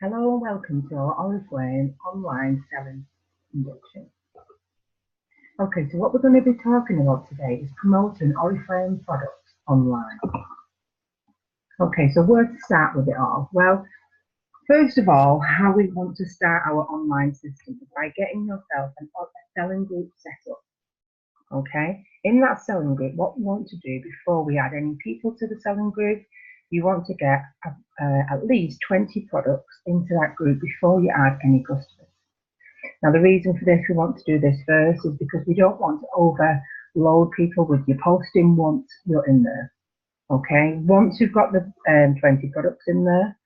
Hello and welcome to our oriflame online selling induction. Okay, so what we're going to be talking about today is promoting oriflame products online. Okay, so where to start with it all? Well, first of all, how we want to start our online system is by getting yourself a selling group set up. Okay, in that selling group, what we want to do before we add any people to the selling group, you want to get at least 20 products into that group before you add any customers. Now, the reason for this, we want to do this first, is because we don't want to overload people with your posting once you're in there. Okay, once you've got the 20 products in there,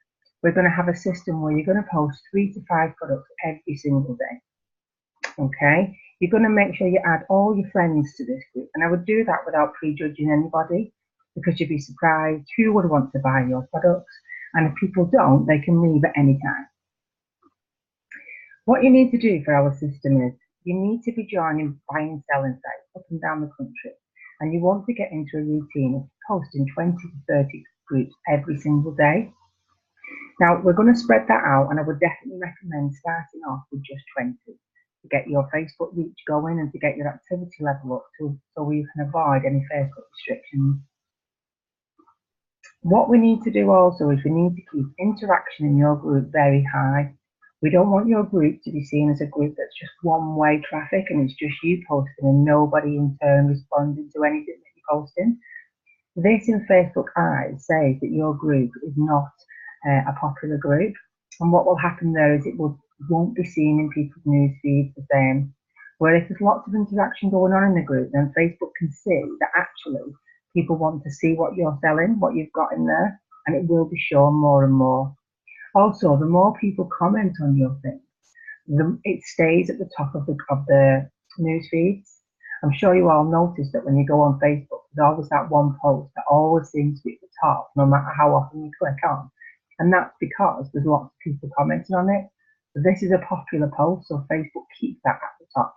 we're going to have a system where you're going to post 3 to 5 products every single day. Okay, you're going to make sure you add all your friends to this group, and I would do that without prejudging anybody, because you'd be surprised who would want to buy your products, and if people don't, they can leave at any time. What you need to do for our system is you need to be joining buying and selling sites up and down the country, and you want to get into a routine of posting 20 to 30 groups every single day. Now, we're going to spread that out, and I would definitely recommend starting off with just 20 to get your Facebook reach going and to get your activity level up so we can avoid any Facebook restrictions. What we need to do also is we need to keep interaction in your group very high. We don't want your group to be seen as a group that's just one-way traffic and it's just you posting and nobody in turn responding to anything that you're posting. This in Facebook eyes says that your group is not a popular group, and what will happen there is it won't be seen in people's news feeds the same. Where if there's lots of interaction going on in the group, then Facebook can see that actually people want to see what you're selling, what you've got in there, and it will be shown more and more. Also, the more people comment on your things, it stays at the top of the news feeds. I'm sure you all noticed that when you go on Facebook, there's always that one post that always seems to be at the top, no matter how often you click on. And that's because there's lots of people commenting on it. So this is a popular post, so Facebook keeps that at the top.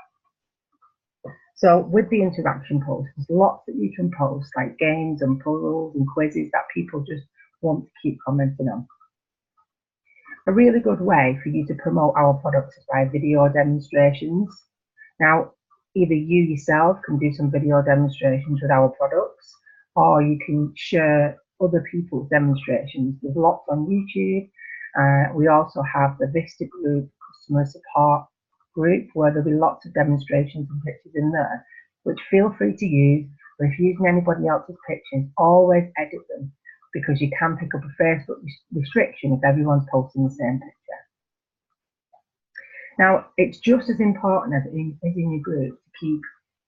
So with the interaction posts, there's lots that you can post, like games and puzzles and quizzes that people just want to keep commenting on. A really good way for you to promote our products is by video demonstrations. Now, either you yourself can do some video demonstrations with our products, or you can share other people's demonstrations. There's lots on YouTube. We also have the Vista group, customer support group, where there'll be lots of demonstrations and pictures in there, which feel free to use. But if you're using anybody else's pictures, always edit them, because you can pick up a Facebook restriction if everyone's posting the same picture. Now, it's just as important as in your group to keep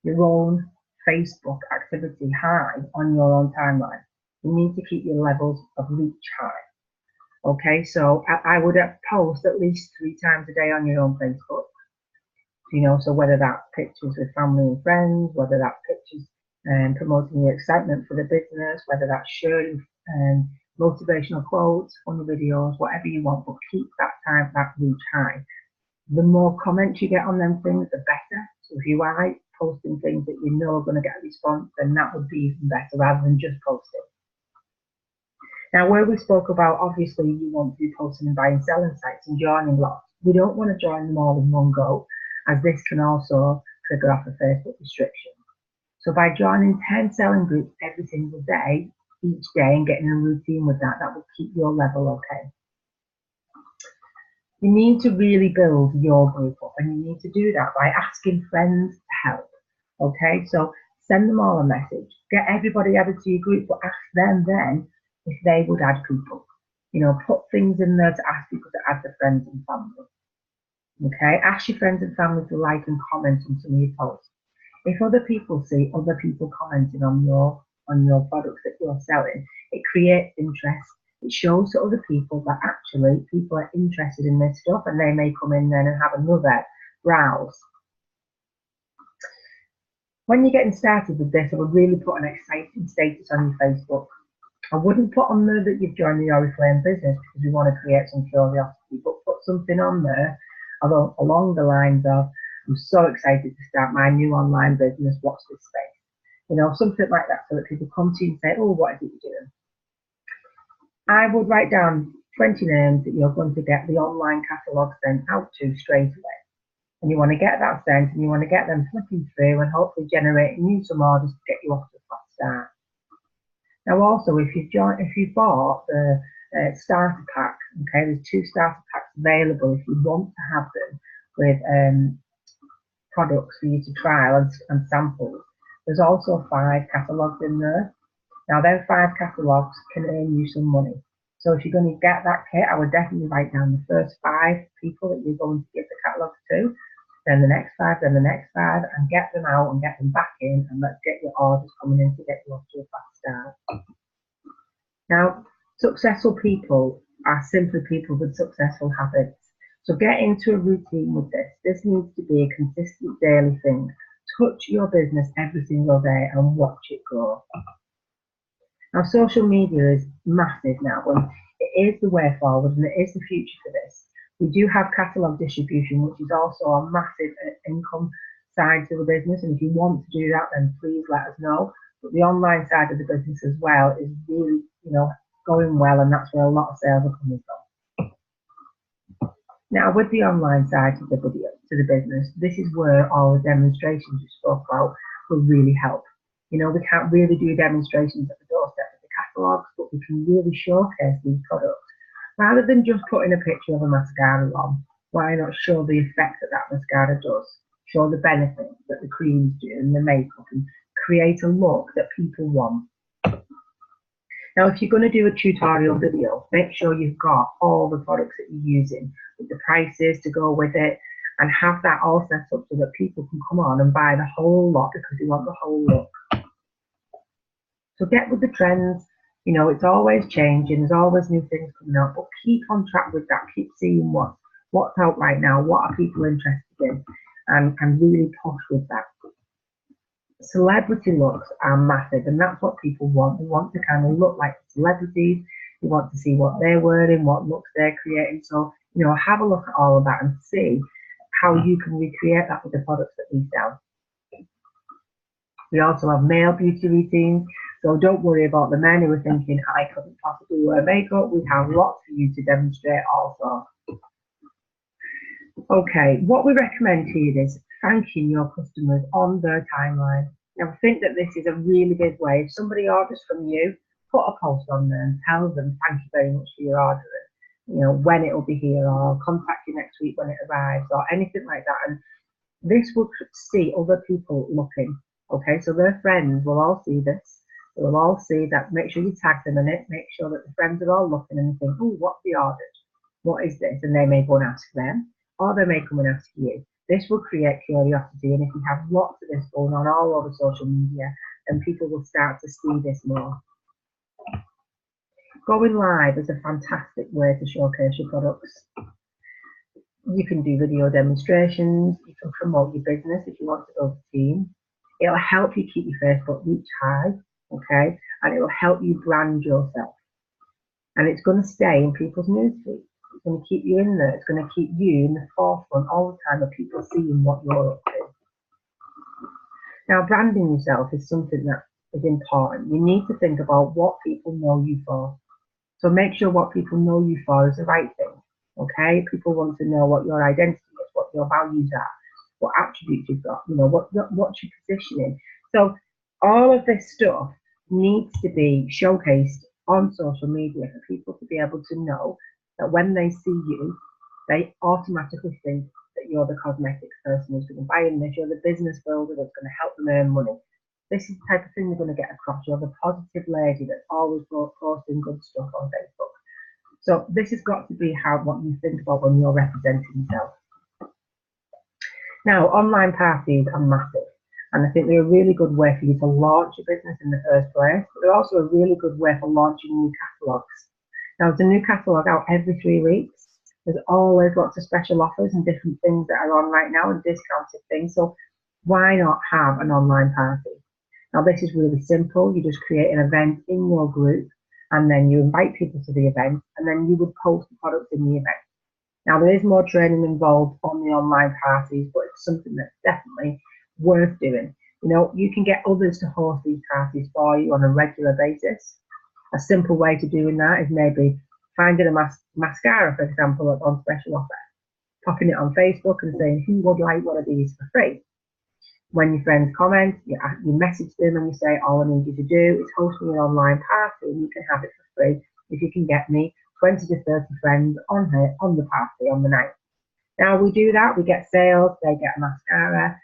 your own Facebook activity high on your own timeline. You need to keep your levels of reach high. Okay, so I would post at least 3 times a day on your own Facebook. You know, so whether that's pictures with family and friends, whether that's pictures promoting your excitement for the business, whether that's sharing motivational quotes, funny videos, whatever you want, but keep that reach high. The more comments you get on them things, the better. So if you are posting things that you know are going to get a response, then that would be even better rather than just posting. Now, where we spoke about, obviously, you want to be posting and buying selling sites and joining lots. We don't want to join them all in one go, as this can also trigger off a Facebook restriction. So by joining 10 selling groups every single day, each day, and getting a routine with that, that will keep your level okay. You need to really build your group up, and you need to do that by asking friends to help. Okay, so send them all a message, get everybody added to your group, but ask them then if they would add people. You know, put things in there to ask people to add their friends and family. Okay, ask your friends and family to like and comment on some of your posts. If other people see other people commenting on your products that you're selling, it creates interest. It shows to other people that actually people are interested in this stuff, and they may come in then and have another browse. When you're getting started with this, I would really put an exciting status on your Facebook. I wouldn't put on there that you've joined the oriflame business, because we want to create some curiosity, but put something on there along the lines of, I'm so excited to start my new online business, watch this space. You know, something like that, so that people come to you and say, oh, what is it you're doing? I would write down 20 names that you're going to get the online catalogue sent out to straight away. And you want to get that sent and you want to get them flicking through and hopefully generating you some orders to get you off to a fast start. Now also, if you bought the starter pack, okay, there's 2 starter packs available if you want to have them with products for you to trial and samples. There's also 5 catalogues in there. Now, them 5 catalogues can earn you some money. So if you're going to get that kit, I would definitely write down the first 5 people that you're going to give the catalogues to, then the next 5, then the next 5, and get them out and get them back in, and let's get your orders coming in to get you off to a fast start. Now, successful people are simply people with successful habits. So get into a routine with this. This needs to be a consistent daily thing. Touch your business every single day and watch it grow. Now, social media is massive now, and it is the way forward and it is the future for this. We do have catalogue distribution, which is also a massive income side to the business, and if you want to do that, then please let us know. But the online side of the business as well is really, going well, and that's where a lot of sales are coming from. Now, with the online side to the business, this is where all the demonstrations you spoke about will really help. We can't really do demonstrations at the doorstep of the catalogues, but we can really showcase these products. Rather than just putting a picture of a mascara on, why not show the effect that mascara does? Show the benefits that the creams do and the makeup, and create a look that people want. Now, if you're going to do a tutorial video, make sure you've got all the products that you're using, with the prices to go with it, and have that all set up so that people can come on and buy the whole lot because they want the whole look. So get with the trends. It's always changing. There's always new things coming out, but keep on track with that. Keep seeing what's out right now, what are people interested in, and really push with that. Celebrity looks are massive, and that's what people want. They want to kind of look like celebrities. They want to see what they're wearing, what looks they're creating. So, have a look at all of that and see how you can recreate that with the products that we sell. We also have male beauty routines, so don't worry about the men who are thinking, I couldn't possibly wear makeup. We have lots for you to demonstrate also. Okay, what we recommend here is thanking your customers on their timeline. Now, I think that this is a really big way. If somebody orders from you, put a post on there and tell them thank you very much for your order, when it will be here, or contact you next week when it arrives, or anything like that. And this will see other people looking. Okay, so their friends will all see this. They will all see that. Make sure you tag them in it. Make sure that the friends are all looking and think, oh, what's the ordered? What is this? And they may go and ask them, or they may come and ask you. This will create curiosity, and if you have lots of this going on all over social media, then people will start to see this more. Going live is a fantastic way to showcase your products. You can do video demonstrations. You can promote your business if you want to build a team. It'll help you keep your Facebook reach high, okay? And it will help you brand yourself. And it's going to stay in people's newsfeed. It's going to keep you in there. It's going to keep you in the forefront all the time of people seeing what you're up to. Now, branding yourself is something that is important. You need to think about what people know you for. So make sure what people know you for is the right thing, okay? People want to know what your identity is, what your values are, what attributes you've got, what's your positioning. So all of this stuff needs to be showcased on social media for people to be able to know that when they see you, they automatically think that you're the cosmetics person who's going to buy in this, you're the business builder that's going to help them earn money. This is the type of thing they're going to get across. You're the positive lady that's always posting good stuff on Facebook. So this has got to be what you think about when you're representing yourself. Now, online parties are massive, and I think they're a really good way for you to launch your business in the first place, but they're also a really good way for launching new catalogues. Now, there's a new catalogue out every 3 weeks. There's always lots of special offers and different things that are on right now and discounted things, so why not have an online party? Now, this is really simple. You just create an event in your group, and then you invite people to the event, and then you would post the products in the event. Now, there is more training involved on the online parties, but it's something that's definitely worth doing. You can get others to host these parties for you on a regular basis. A simple way to doing that is maybe finding a mascara, for example, on special offer, popping it on Facebook and saying, who would like one of these for free? When your friends comment, you message them and you say, all I need you to do is host me an online party and you can have it for free if you can get me 20 to 30 friends on the party on the night. Now we do that, we get sales, they get a mascara,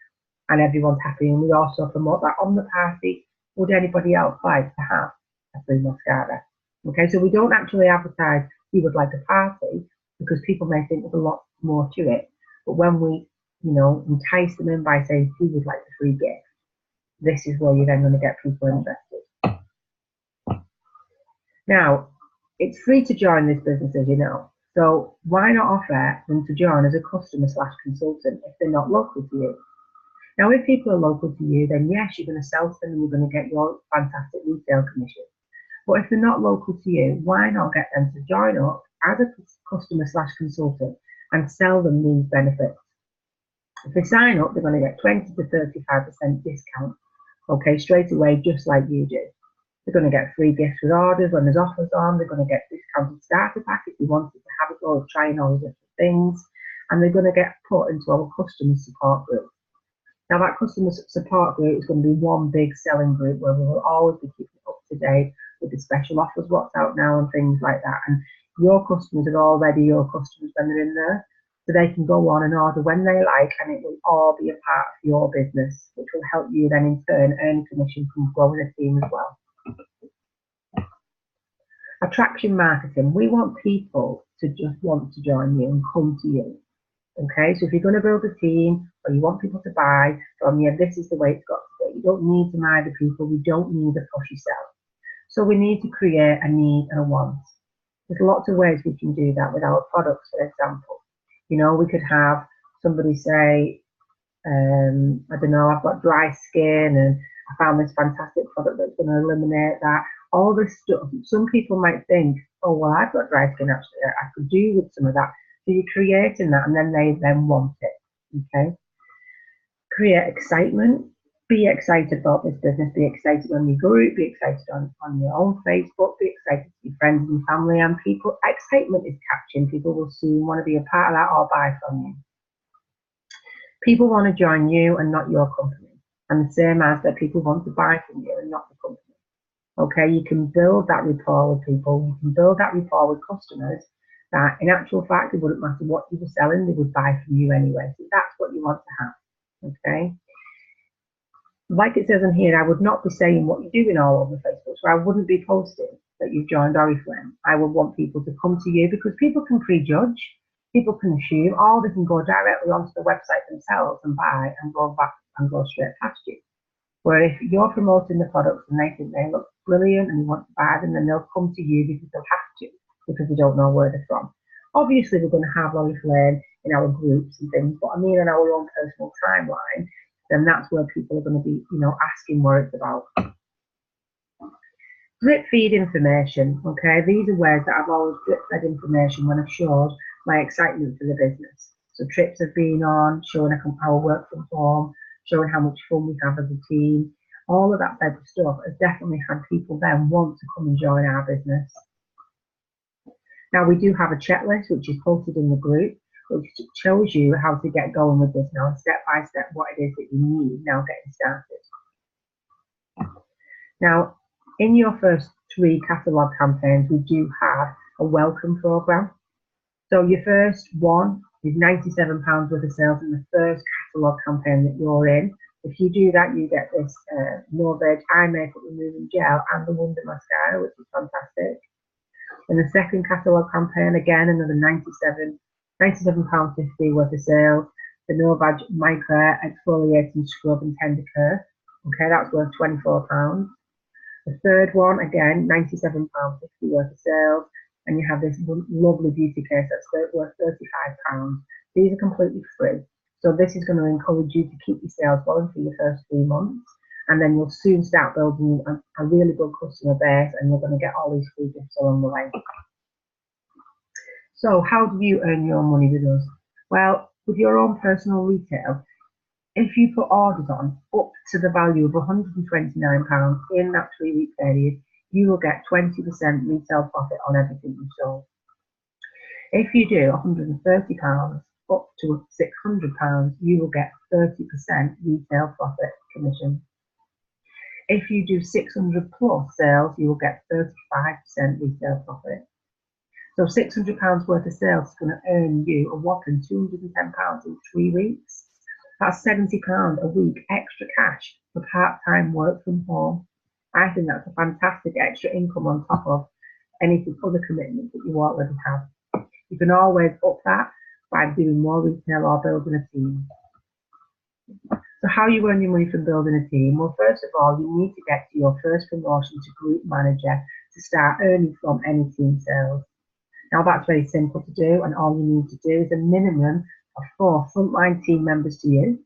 and everyone's happy. And we also promote that on the party. Would anybody else like to have a free mascara? Okay, so we don't actually advertise we would like a party because people may think there's a lot more to it. But when we, entice them in by saying who would like the free gift, this is where you're then going to get people invested. Now, it's free to join this business, as you know. So why not offer them to join as a customer/consultant if they're not local to you? Now, if people are local to you, then yes, you're going to sell to them and you're going to get your fantastic retail commission. But if they're not local to you, why not get them to join up as a customer/consultant and sell them these benefits? If they sign up, they're going to get 20 to 35% discount, okay, straight away, just like you do. They're going to get free gifts with orders when there's offers on. They're going to get discounted starter pack if you wanted to have it all, trying all the different things. And they're going to get put into our customer support group. Now, that customer support group is going to be one big selling group where we will always be keeping up to date with the special offers, what's out now and things like that. And your customers are already your customers when they're in there. So they can go on and order when they like, and it will all be a part of your business, which will help you then in turn earn commission from growing a team as well. Attraction marketing. We want people to just want to join you and come to you. Okay, so if you're going to build a team or you want people to buy from you, this is the way it's got to be. You don't need to mind the people. We don't need a pushy sell. So we need to create a need and a want. There's lots of ways we can do that with our products, for example. We could have somebody say, I don't know, I've got dry skin and I found this fantastic product that's going to eliminate that. All this stuff. Some people might think, oh, well, I've got dry skin, actually, I could do with some of that. So you're creating that and then they then want it, okay? Create excitement. Be excited about this business. Be excited on your group. Be excited on your own Facebook. Be excited to your friends and your family and people. Excitement is catching. People will soon want to be a part of that or buy from you. People want to join you and not your company. And the same as that people want to buy from you and not the company. Okay, you can build that rapport with people. You can build that rapport with customers that in actual fact, it wouldn't matter what you were selling, they would buy from you anyway. So that's what you want to have, okay? Like it says in here, I would not be saying what you're doing all over Facebook. So I wouldn't be posting that you've joined Oriflame. I would want people to come to you because people can prejudge, people can assume, or they can go directly onto the website themselves and buy and go back and go straight past you. Where if you're promoting the products and they think they look brilliant and you want to buy them, then they'll come to you because they'll have to, because they don't know where they're from. Obviously, we're going to have Oriflame in our groups and things, but I mean in our own personal timeline, then that's where people are going to be, asking what it's about. Drip feed information, okay? These are ways that I've always drip fed information when I've showed my excitement for the business. So trips have been on, showing our work from home, showing how much fun we have as a team. All of that type of stuff has definitely had people then want to come and join our business. Now we do have a checklist which is posted in the group, which shows you how to get going with this now, step by step, what it is that you need now getting started. Now, in your first 3 catalogue campaigns, we do have a welcome program. So your first one is £97 worth of sales in the first catalogue campaign that you're in. If you do that, you get this No Veg Eye Makeup Removing Gel and the Wonder Mascara, which is fantastic. In the second catalogue campaign, again, another £97.50 worth of sales. The No Veg Micro Exfoliating Scrub and Tender Care. Okay, that's worth £24. The third one, again, £97.50 worth of sales. And you have this lovely beauty case that's worth £35. These are completely free. So this is going to encourage you to keep your sales going for your first 3 months. And then you'll soon start building a really good customer base and you're going to get all these free gifts along the way. So how do you earn your money with us? Well, with your own personal retail, if you put orders on up to the value of £129 in that 3-week period, you will get 20% retail profit on everything you sold. If you do £130 up to £600, you will get 30% retail profit commission. If you do 600 plus sales, you will get 35% retail profit. So £600 worth of sales is going to earn you a whopping £210 in 3 weeks. That's £70 a week extra cash for part-time work from home. I think that's a fantastic extra income on top of any other commitments that you already have. You can always up that by doing more retail or building a team. So how you earn your money from building a team? Well, first of all, you need to get to your first promotion to group manager to start earning from any team sales. Now that's very simple to do, and all you need to do is a minimum of 4 frontline team members to you,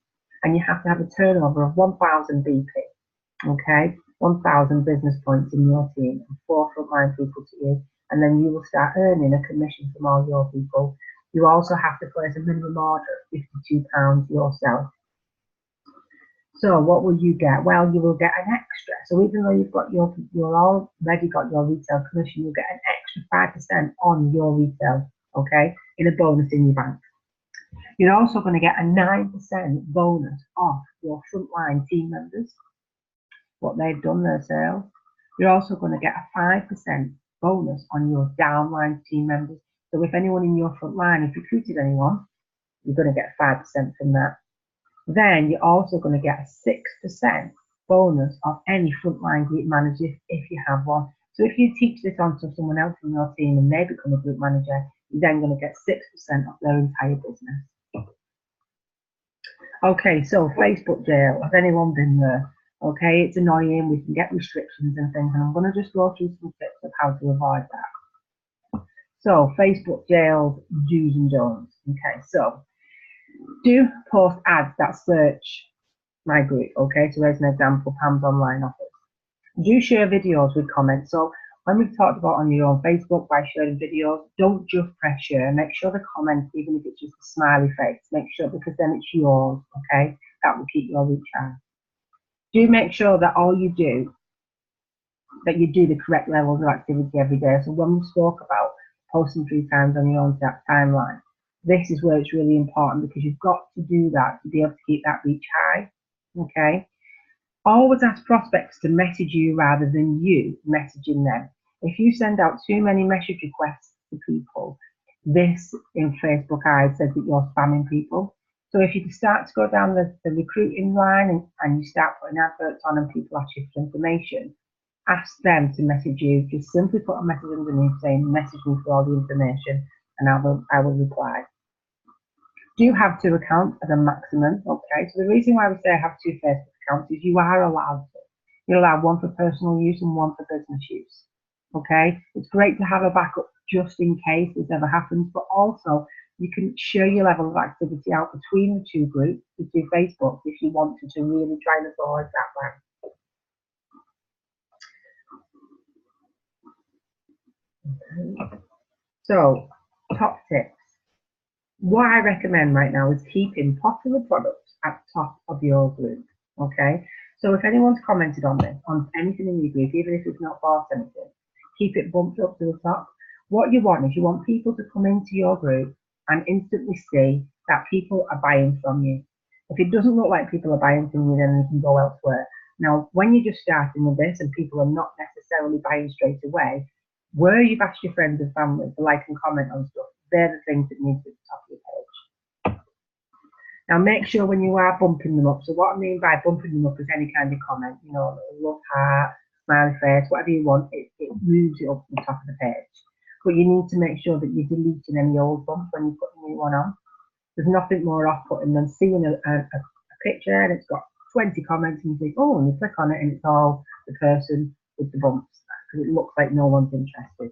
and you have to have a turnover of 1,000 BP, okay? 1,000 business points in your team and 4 frontline people to you, and then you will start earning a commission from all your people. You also have to place a minimum order of £52 yourself. So what will you get? Well, you will get an extra. So even though you've got you're already got your retail commission, you'll get an extra 5% on your retail, okay, in a bonus in your bank. You're also going to get a 9% bonus off your frontline team members, what they've done their sales. You're also going to get a 5% bonus on your downline team members. So if anyone in your front line has recruited anyone, you're going to get 5% from that. Then you're also going to get a 6% bonus of any frontline group manager if you have one. So if you teach this on to someone else in your team and they become a group manager, you're then going to get 6% of their entire business. Okay, so Facebook jail, has anyone been there? Okay, it's annoying, we can get restrictions and things, and I'm going to just go through some tips of how to avoid that. So Facebook jails, do's and don'ts. Okay, so do post ads that search my group. Okay, so there's an example, Pam's online office. Do share videos with comments. So when we've talked about on your own Facebook by sharing videos, don't just press share. Make sure the comments, even if it's just a smiley face, make sure, because then it's yours. Okay, that will keep your reach high. Do make sure that all you do, that you do the correct levels of activity every day. So when we spoke about posting 3 times on your own timeline, this is where it's really important, because you've got to do that to be able to keep that reach high. Okay. Always ask prospects to message you rather than you messaging them. If you send out too many message requests to people, this in Facebook eyes says that you're spamming people. So if you start to go down the recruiting line and you start putting adverts on and people ask you for information, ask them to message you. Just simply put a message underneath saying, message me for all the information, and I will reply. Do have 2 accounts as a maximum. Okay, so the reason why we say have 2 Facebook accounts is you are allowed to. You're allowed one for personal use and one for business use. Okay, it's great to have a backup just in case this ever happens, but also you can share your level of activity out between the 2 groups, the 2 Facebooks, if you wanted to really try and avoid that way. Okay. So, top tips. What I recommend right now is keeping popular products at the top of your group. Okay, so if anyone's commented on this, on anything in your group, even if it's not bought anything, keep it bumped up to the top. What you want is you want people to come into your group and instantly see that people are buying from you. If it doesn't look like people are buying from you, then you can go elsewhere. Now, when you're just starting with this and people are not necessarily buying straight away, where you've asked your friends and family to like and comment on stuff, they're the things that need to be at the top of your page. Now make sure when you are bumping them up, so what I mean by bumping them up is any kind of comment, you know, love heart, smiley face, whatever you want, it moves it up to the top of the page. But you need to make sure that you're deleting any old bumps when you put a new one on. There's nothing more off-putting than seeing a picture and it's got 20 comments and you think, oh, and you click on it and it's all the person with the bumps, because it looks like no one's interested.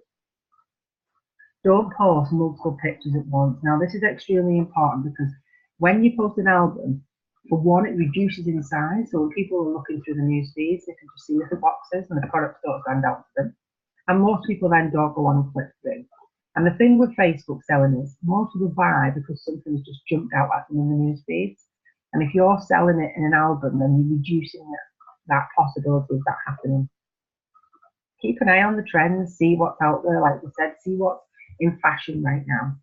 Don't post multiple pictures at once. Now, this is extremely important because when you post an album, for one, it reduces in size. So when people are looking through the news feeds, they can just see little boxes and the products don't stand out to them. And most people then don't go on and click through. And the thing with Facebook selling is most people buy because something has just jumped out at them in the news feeds. And if you're selling it in an album, then you're reducing that possibility of that happening. Keep an eye on the trends, see what's out there, like we said, see what in fashion right now.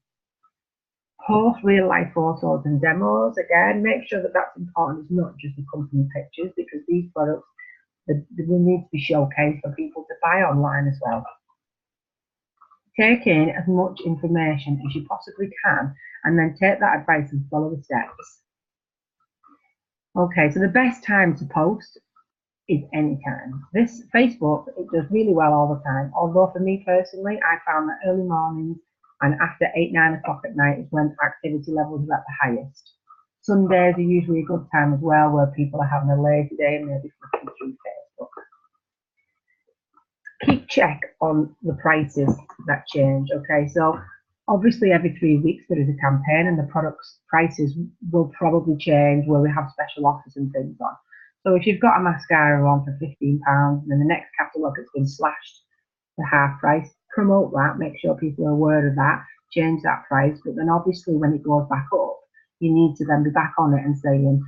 Post real life photos and demos. Again, make sure that that's important. It's not just the company pictures, because these products, they will need to be showcased for people to buy online as well. Take in as much information as you possibly can, and then take that advice and follow the steps. Okay, so the best time to post is any time. This Facebook, it does really well all the time. Although for me personally, I found that early mornings and after 8, 9 o'clock at night is when activity levels are at the highest. Sundays are usually a good time as well, where people are having a lazy day and maybe flicking through Facebook. Keep check on the prices that change. Okay, so obviously every 3 weeks there is a campaign, and the products prices will probably change where we have special offers and things on. So if you've got a mascara on for £15 and then the next catalogue it's been slashed to half price, promote that, make sure people are aware of that, change that price. But then obviously when it goes back up, you need to then be back on it and saying,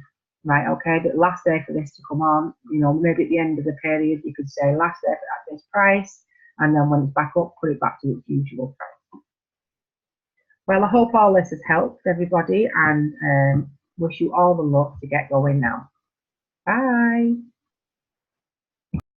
right, okay, the last day for this to come on, you know, maybe at the end of the period you could say last day at this price, and then when it's back up, put it back to its usual price. Well, I hope all this has helped everybody, and wish you all the luck to get going now. Bye.